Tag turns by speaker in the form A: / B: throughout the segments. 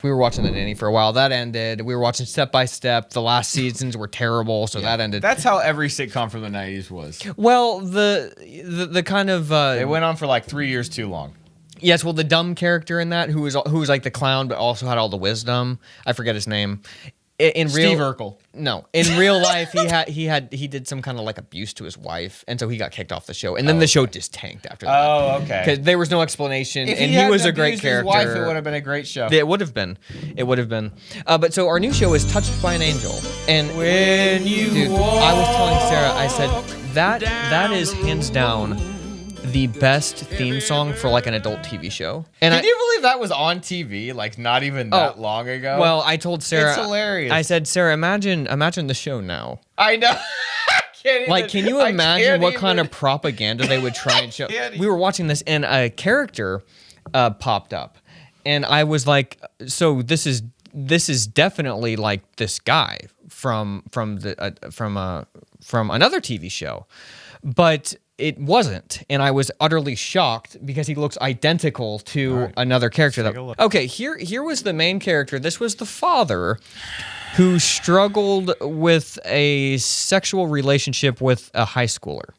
A: We were watching The Nanny for a while. That ended. We were watching Step by Step. The last seasons were terrible, so that ended.
B: That's how every sitcom from the 90s was.
A: Well, the kind of
B: They went on for like 3 years too long.
A: yes, well, the dumb character in that who was like the clown, but also had all the wisdom. I forget his name.
B: Steve Urkel.
A: No, in real life, he did some kind of like abuse to his wife, and so he got kicked off the show. And then the show just tanked after that.
B: Oh, okay.
A: Because there was no explanation,
B: If
A: and he was a great
B: abused
A: character.
B: His wife, it would have been a great show.
A: It would have been. It would have been. But so our new show is Touched by an Angel, and
B: When you
A: dude, I was telling Sarah, I said that is hands down the best theme song for like an adult TV show. And
B: Can you believe that was on TV like not even that long ago?
A: Well, I told Sarah,
B: It's hilarious.
A: I said, Sarah, imagine the show now.
B: I know.
A: Can you imagine what kind of propaganda they would try and show? We were watching this, and a character popped up, and I was like, so this is definitely like this guy from another TV show, but it wasn't, and I was utterly shocked because he looks identical to another character. Okay, here was the main character. This was the father who struggled with a sexual relationship with a high schooler.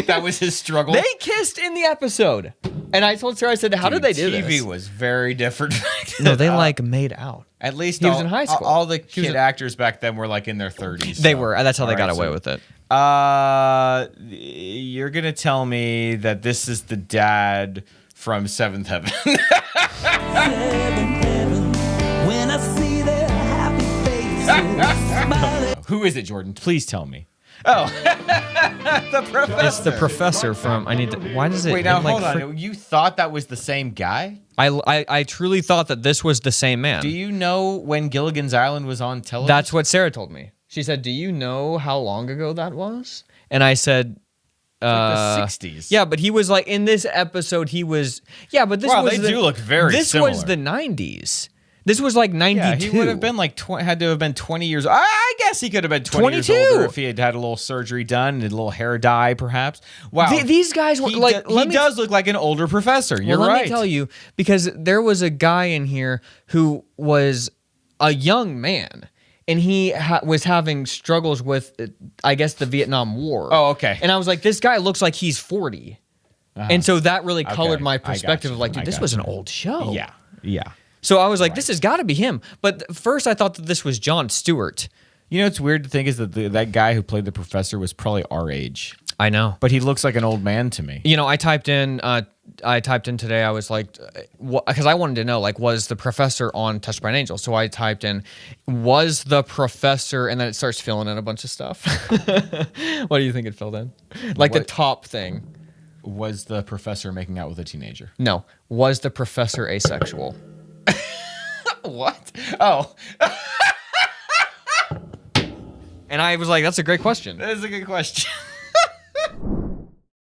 B: That was his struggle.
A: They kissed in the episode, and I told Sarah, I said, "How did they do
B: TV
A: this?"
B: was very different.
A: No, they like made out.
B: At least
A: he was in high school.
B: All the kid actors back then were like in their 30s.
A: They were. That's how they got away with it.
B: You're gonna tell me that this is the dad from Seventh Heaven.
C: When I see their happy faces.
B: Who is it, Jordan? Please tell me. Oh, the professor.
A: It's the professor from. Why does it?
B: Wait, now
A: like,
B: hold on. You thought that was the same guy?
A: I truly thought that this was the same man.
B: Do you know when Gilligan's Island was on television?
A: That's what Sarah told me. She said, "Do you know how long ago that was?" And I said,
B: like the 60s.
A: Yeah, but he was like in this episode. He was but this was
B: they do look very
A: This
B: similar.
A: was the 90s. This was like 92.
B: Yeah, he would have been like had to have been 20 years. I guess he could have been 20 years
A: 22.
B: older if he had had a little surgery done and a little hair dye, perhaps. Wow,
A: These guys were like.
B: He does look like an older professor. You're right.
A: Let me tell you, because there was a guy in here who was a young man, and he was having struggles with, I guess, the Vietnam War.
B: Oh, okay.
A: And I was like, this guy looks like he's 40. And so that really colored my perspective of like, dude, this was an old show.
B: Yeah.
A: So I was like, this has got to be him. But first I thought that this was Jon Stewart.
B: You know, what's weird to think is that that guy who played the professor was probably our age.
A: I know.
B: But he looks like an old man to me.
A: You know, I typed in today, I was like, because I wanted to know, like, was the professor on Touched by an Angel? So I typed in, was the professor, and then it starts filling in a bunch of stuff. What do you think it filled in? Like the top thing.
B: Was the professor making out with a teenager?
A: No. Was the professor asexual?
B: What? Oh.
A: And I was like, that's a great question.
B: That is a good question.